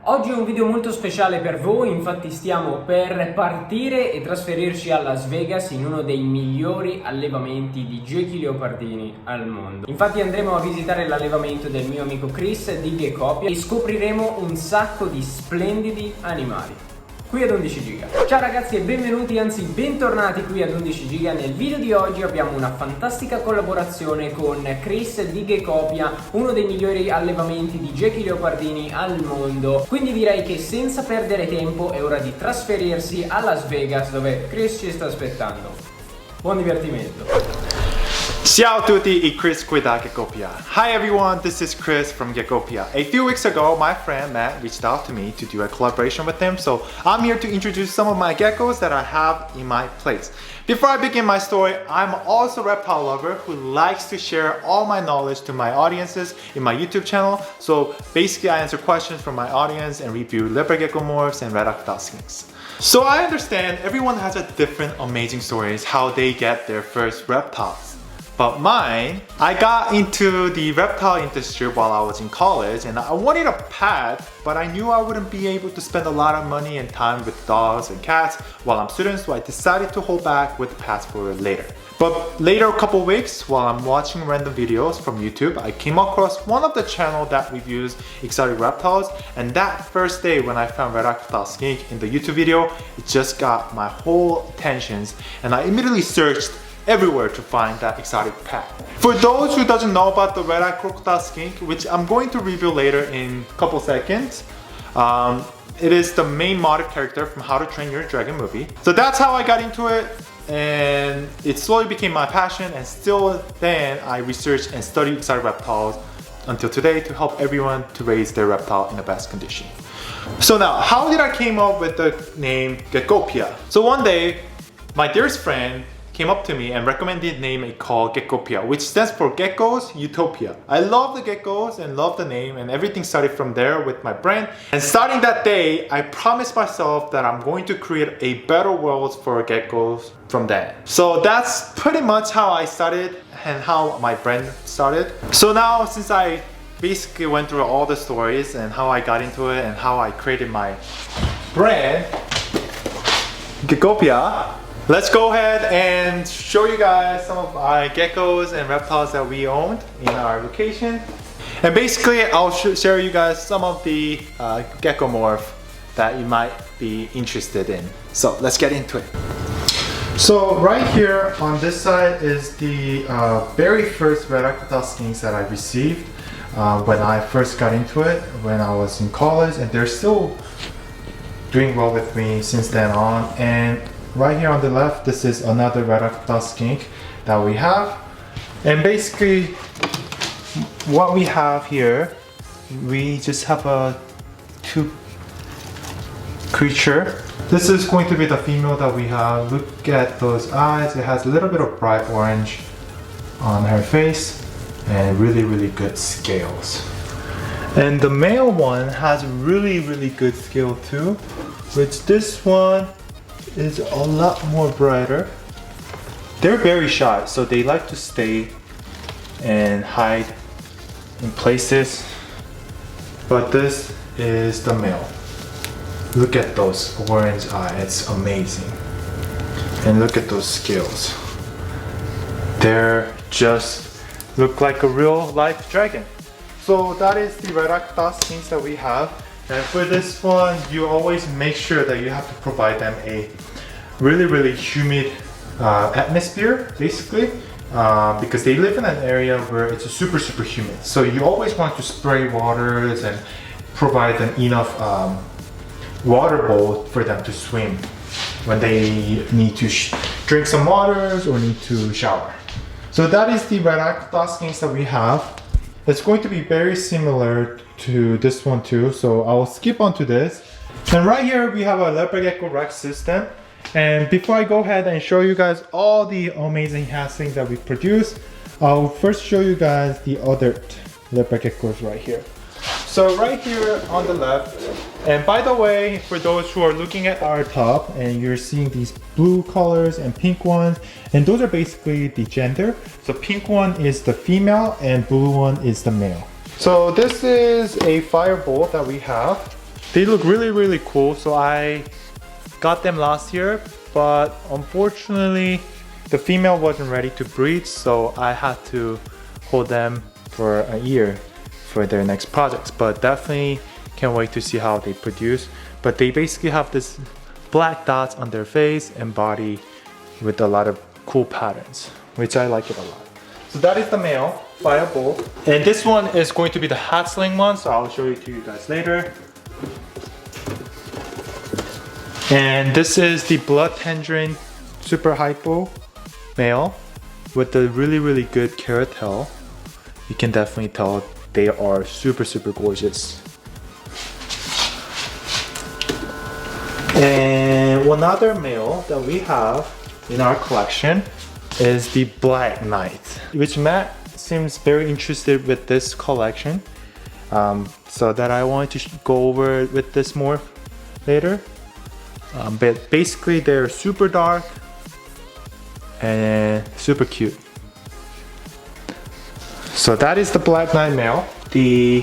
Oggi è un video molto speciale per voi, infatti stiamo per partire e trasferirci a Las Vegas in uno dei migliori allevamenti di Gechi Leopardini al mondo. Infatti andremo a visitare l'allevamento del mio amico Chris di Geckopia e scopriremo un sacco di splendidi animali qui ad Undici Giga. Ciao ragazzi e benvenuti, anzi bentornati qui ad Undici Giga. Nel video di oggi abbiamo una fantastica collaborazione con Chris di Geckopia, uno dei migliori allevamenti di Gechi Leopardini al mondo. Quindi direi che senza perdere tempo è ora di trasferirsi a Las Vegas dove Chris ci sta aspettando. Buon divertimento! Ciao a tutti e Chris qui da Geckopia. Hi everyone, this is Chris from Geckopia. A few weeks ago, my friend Matt reached out to me to do a collaboration with him, so I'm here to introduce some of my geckos that I have in my place. Before I begin my story, I'm also a reptile lover who likes to share all my knowledge to my audiences in my YouTube channel. So basically I answer questions from my audience and review leopard gecko morphs and red reptile skinks. So I understand everyone has a different amazing stories how they get their first reptiles. But mine, I got into the reptile industry while I was in college and I wanted a pet, but I knew I wouldn't be able to spend a lot of money and time with dogs and cats while I'm student, so I decided to hold back with pets for later. But later, a couple weeks, while I'm watching random videos from YouTube, I came across one of the channel that reviews exotic reptiles, and that first day when I found red reptile skink in the YouTube video, it just got my whole attention, and I immediately searched everywhere to find that exotic pet. For those who doesn't know about the red-eyed crocodile skink, which I'm going to review later in a couple seconds, it is the main motive character from How to Train Your Dragon movie. So that's how I got into it, and it slowly became my passion, and still then I researched and studied exotic reptiles until today to help everyone to raise their reptile in the best condition. So now, how did I came up with the name Geckopia? So one day, my dearest friend came up to me and recommended a name called Geckopia, which stands for Geckos Utopia. I love the geckos and love the name, and everything started from there with my brand. And starting that day, I promised myself that I'm going to create a better world for geckos from then. So that's pretty much how I started and how my brand started. So now, since I basically went through all the stories and how I got into it and how I created my brand, Geckopia, let's go ahead and show you guys some of my geckos and reptiles that we owned in our location. And basically, I'll share you guys some of the gecko morph that you might be interested in. So let's get into it. So right here on this side is the very first red reptile skinks that I received when I first got into it when I was in college, and they're still doing well with me since then on. And right here on the left, this is another red reptile skink that we have. And basically, what we have here, we just have a two creature. This is going to be the female that we have. Look at those eyes. It has a little bit of bright orange on her face and really, really good scales. And the male one has really good scale too, which this one is a lot more brighter. They're very shy, so they like to stay and hide in places. But this is the male. Look at those orange eyes, it's amazing. And look at those scales. They're just look like a real life dragon. So that is the red reptile skinks that we have. And for this one, you always make sure that you have to provide them a really humid atmosphere, basically, because they live in an area where it's super humid. So you always want to spray waters and provide them enough water bowl for them to swim when they need to drink some waters or need to shower. So that is the red reptile skinks that we have. It's going to be very similar to this one too, so I'll skip on to this. And right here we have a leopard gecko Rex system. And before I go ahead and show you guys all the amazing hatchlings that we produce, I'll first show you guys the other leopard geckos right here. So right here on the left, and by the way, for those who are looking at our top and you're seeing these blue colors and pink ones, and those are basically the gender. So pink one is the female and blue one is the male. So this is a firebolt that we have. They look really cool. So I got them last year, but unfortunately the female wasn't ready to breed, so I had to hold them for a year for their next projects. But definitely can't wait to see how they produce. But they basically have this black dots on their face and body with a lot of cool patterns, which I like it a lot. So that is the male fireball, and this one is going to be the hatchling one, so I'll show it to you guys later. And this is the blood tangerine super hypo male with the really good carrot tail. You can definitely tell they are super gorgeous. And one other male that we have in our collection is the Black Knight, which Matt seems very interested with this collection, so that I wanted to go over with this more later. But basically they're super dark and super cute. So that is the Black Knight male. The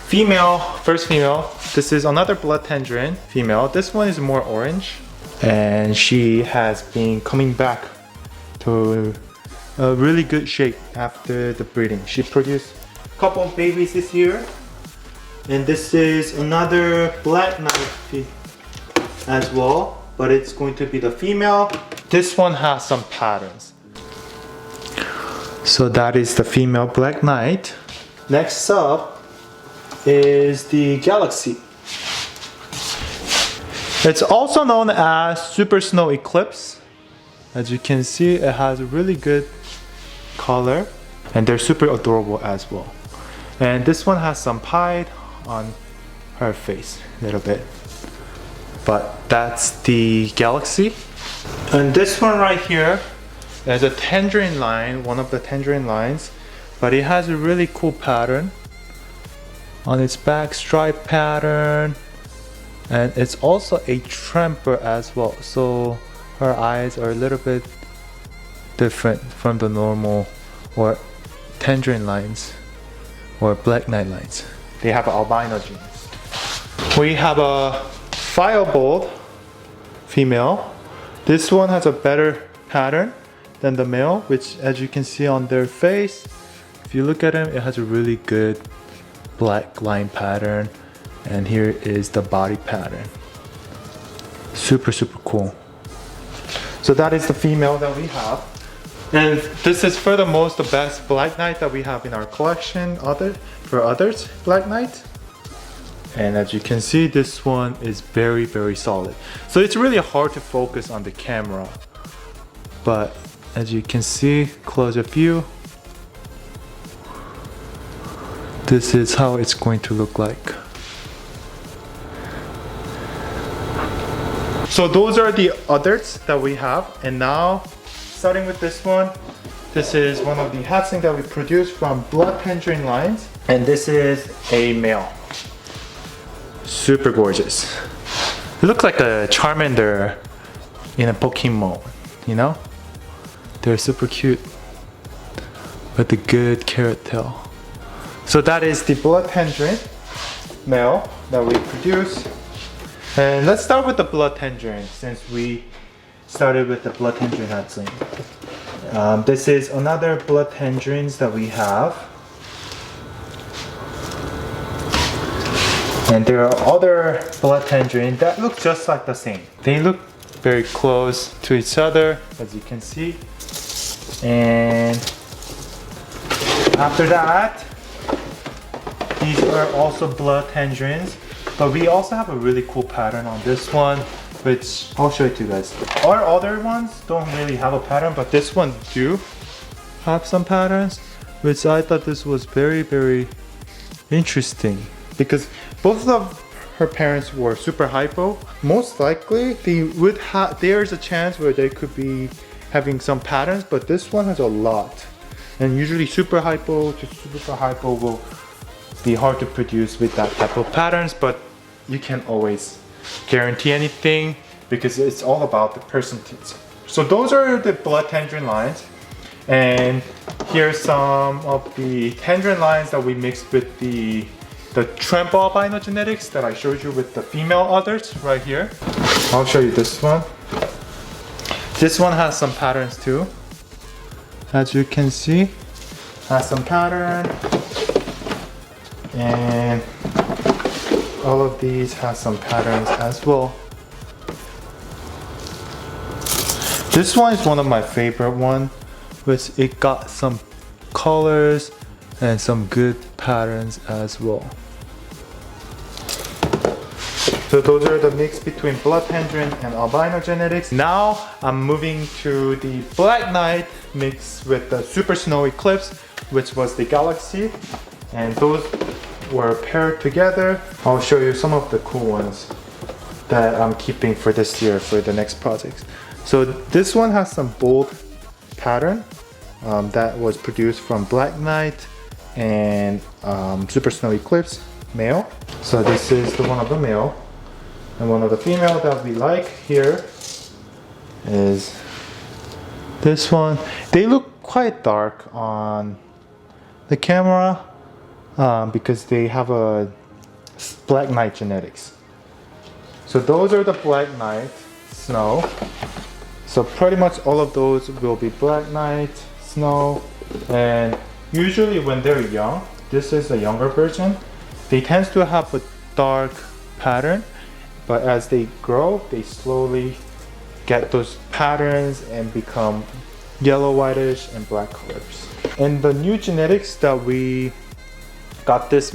female, first female, this is another blood tangerine female. This one is more orange, and she has been coming back to a really good shape after the breeding. She produced a couple of babies this year, and this is another Black Knight as well, but it's going to be the female. This one has some patterns. So that is the female Black Knight. Next up is the Galaxy. It's also known as Super Snow Eclipse. As you can see, it has a really good color, and they're super adorable as well. And this one has some pied on her face a little bit, but that's the Galaxy. And this one right here is a tangerine line, one of the tangerine lines, but it has a really cool pattern on its back, stripe pattern, and it's also a tramper as well, so her eyes are a little bit different from the normal or tangerine lines or Black Knight lines. They have albino genes. We have a firebolt female. This one has a better pattern than the male, which, as you can see on their face, if you look at them, it has a really good black line pattern, and here is the body pattern. Super cool. So that is the female that we have, and this is for the most the best Black Knight that we have in our collection. For others Black Knight, and as you can see, this one is very solid. So it's really hard to focus on the camera, but as you can see, closer view, this is how it's going to look like. So those are the others that we have, and now starting with this one, this is one of the hatchling that we produced from blood tangerine lines, and this is a male. Super gorgeous. It looks like a Charmander in a Pokemon, you know? They're super cute with the good carrot tail. So that is the blood tangerine male that we produced. And let's start with the blood tangerine, since we started with the blood tangerine hatchling. This is another blood tangerines that we have. And there are other blood tangerine that look just like the same. They look very close to each other, as you can see. And after that, these are also blood tangerines, but we also have a really cool pattern on this one, which I'll show it to you guys. Our other ones don't really have a pattern, but this one do have some patterns, which I thought this was very interesting, because both of her parents were super hypo. Most likely they would have, there's a chance where they could be having some patterns, but this one has a lot. And usually super hypo to super hypo will be hard to produce with that type of patterns, but you can't always guarantee anything because it's all about the percentage. So those are the blood tangerine lines, and here's some of the tangerine lines that we mixed with the the tramp albino genetics that I showed you with the female others right here. I'll show you this one. This one has some patterns too. As you can see, has some pattern, and all of these have some patterns as well. This one is one of my favorite ones, which it got some colors and some good patterns as well. So those are the mix between blood tangerine and albino genetics. Now I'm moving to the black knight mix with the super snow eclipse, which was the galaxy, and those were paired together. I'll show you some of the cool ones that I'm keeping for this year for the next projects. So this one has some bold pattern that was produced from black knight and super snow eclipse male. So this is the one of the male, and one of the female that we like here is this one. They look quite dark on the camera because they have a black knight genetics. So those are the black knight snow. So pretty much all of those will be black knight snow, and usually when they're young, this is a younger version, they tend to have a dark pattern, but as they grow, they slowly get those patterns and become yellow, whitish, and black colors. And the new genetics that we got this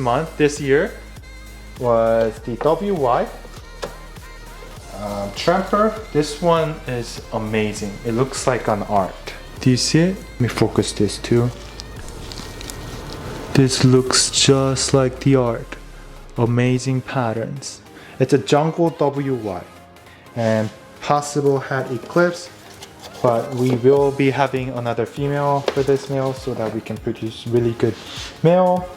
year, was the WY Tramper. This one is amazing. It looks like an art. Do you see it? Let me focus this too. This looks just like the art. Amazing patterns. It's a jungle WY and possible hat eclipse, but we will be having another female for this male so that we can produce really good male.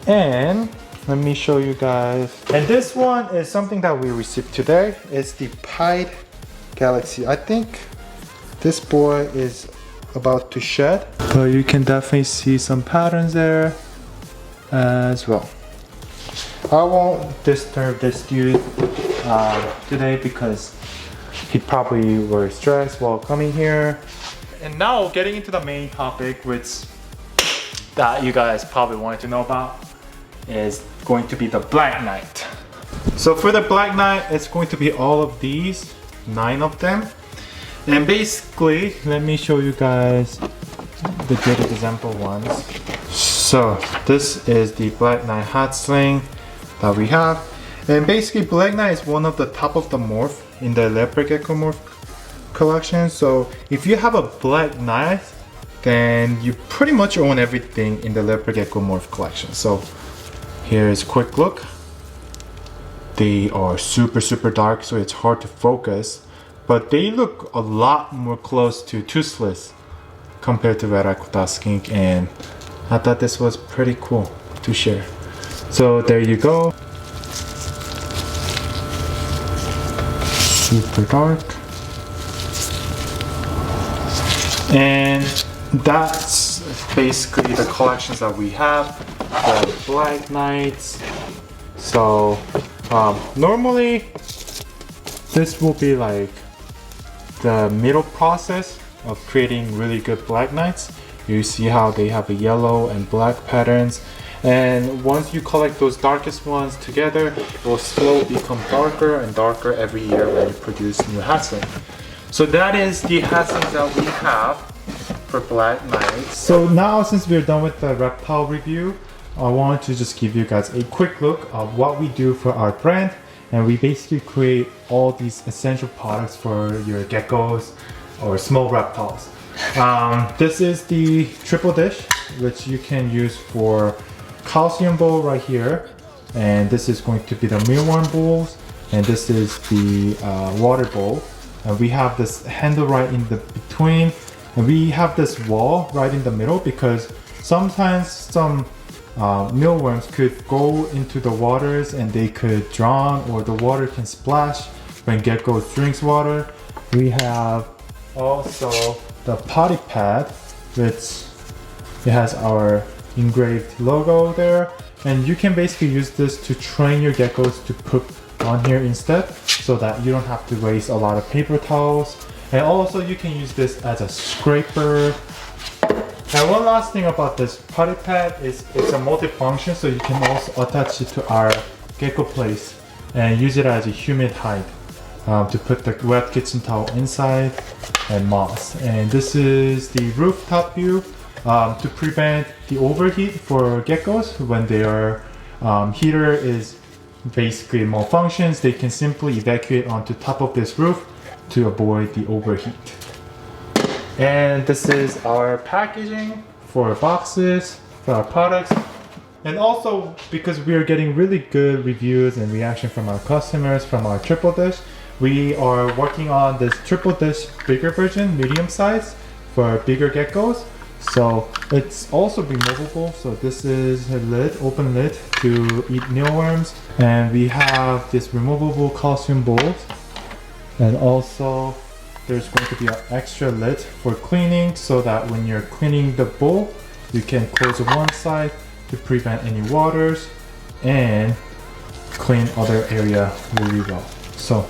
And let me show you guys. And this one is something that we received today. It's the Pied Galaxy. I think this boy is about to shed, but you can definitely see some patterns there as well. I won't disturb this dude today because he probably were stressed while coming here. And now getting into the main topic, which that you guys probably wanted to know about, is going to be the Black Knight. So for the Black Knight, it's going to be all of these, 9 of them. And basically, let me show you guys the good example ones. So this is the Black Knight hat sling that we have. And basically Black Knight is one of the top of the morph in the leopard gecko morph collection. So if you have a Black Knight, then you pretty much own everything in the leopard gecko morph collection. So here's a quick look. They are super dark, so it's hard to focus, but they look a lot more close to toothless compared to red eye kota skink, and I thought this was pretty cool to share. So there you go. Super dark. And that's basically the collections that we have for Black Knights. So normally this will be like the middle process of creating really good Black Knights. You see how they have a yellow and black patterns, and once you collect those darkest ones together, it will slowly become darker and darker every year when you produce new hatslings. So that is the hatslings that we have for Black Knights. So now, since we're done with the reptile review, I want to just give you guys a quick look of what we do for our brand. And we basically create all these essential products for your geckos or small reptiles. This is the triple dish, which you can use for calcium bowl right here. And this is going to be the mealworm bowls. And this is the water bowl. And we have this handle right in the between. And we have this wall right in the middle because sometimes some mealworms could go into the waters and they could drown, or the water can splash when geckos drinks water. We have also the Potty Pad, which it has our engraved logo there, and you can basically use this to train your geckos to poop on here instead, so that you don't have to waste a lot of paper towels. And also you can use this as a scraper. And one last thing about this Potty Pad is it's a multifunction, so you can also attach it to our gecko place and use it as a humid hide to put the wet kitchen towel inside and moss. And this is the rooftop view to prevent the overheat for geckos. When their heater is basically malfunctions, they can simply evacuate onto top of this roof to avoid the overheat. And this is our packaging for boxes for our products. And also, because we are getting really good reviews and reaction from our customers from our triple dish, we are working on this triple dish bigger version, medium size, for bigger geckos. So it's also removable. So this is a lid, open lid to eat mealworms. And we have this removable calcium bowls. And also there's going to be an extra lid for cleaning, so that when you're cleaning the bowl, you can close one side to prevent any waters and clean other area really well. So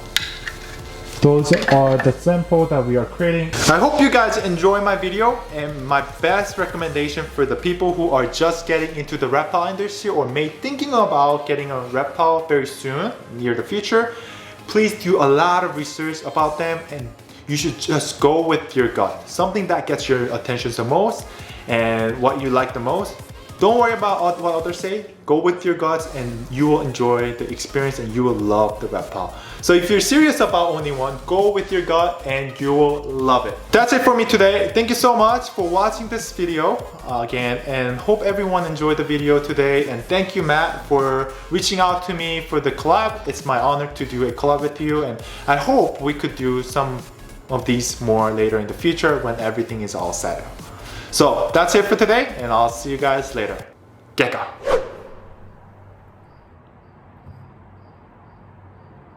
those are the sample that we are creating. I hope you guys enjoy my video, and my best recommendation for the people who are just getting into the reptile industry or may thinking about getting a reptile very soon, near the future, please do a lot of research about them, and you should just go with your gut. Something that gets your attention the most and what you like the most. Don't worry about what others say. Go with your guts and you will enjoy the experience and you will love the reptile. So if you're serious about owning one, go with your gut and you will love it. That's it for me today. Thank you so much for watching this video again, and hope everyone enjoyed the video today. And thank you, Matt, for reaching out to me for the collab. It's my honor to do a collab with you, and I hope we could do some of these more later in the future when everything is all set up. So that's it for today, and I'll see you guys later. Gecko!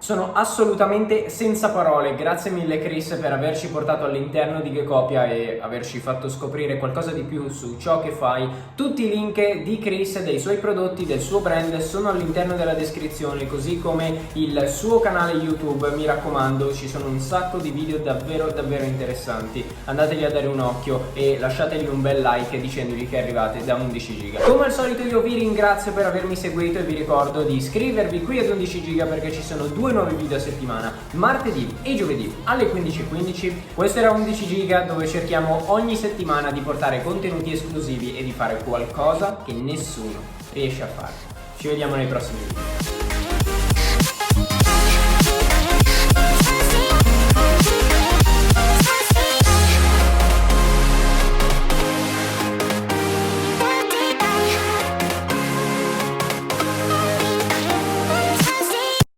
Sono assolutamente senza parole, grazie mille Chris per averci portato all'interno di Geckopia e averci fatto scoprire qualcosa di più su ciò che fai. Tutti i link di Chris, dei suoi prodotti, del suo brand sono all'interno della descrizione, così come il suo canale YouTube. Mi raccomando, ci sono un sacco di video davvero interessanti, andategli a dare un occhio e lasciategli un bel like dicendogli che arrivate da Undici Giga. Come al solito io vi ringrazio per avermi seguito e vi ricordo di iscrivervi qui ad Undici Giga, perché ci sono due nuovi video a settimana, martedì e giovedì alle 15:15. Questo era Undici Giga, dove cerchiamo ogni settimana di portare contenuti esclusivi e di fare qualcosa che nessuno riesce a fare. Ci vediamo nei prossimi video.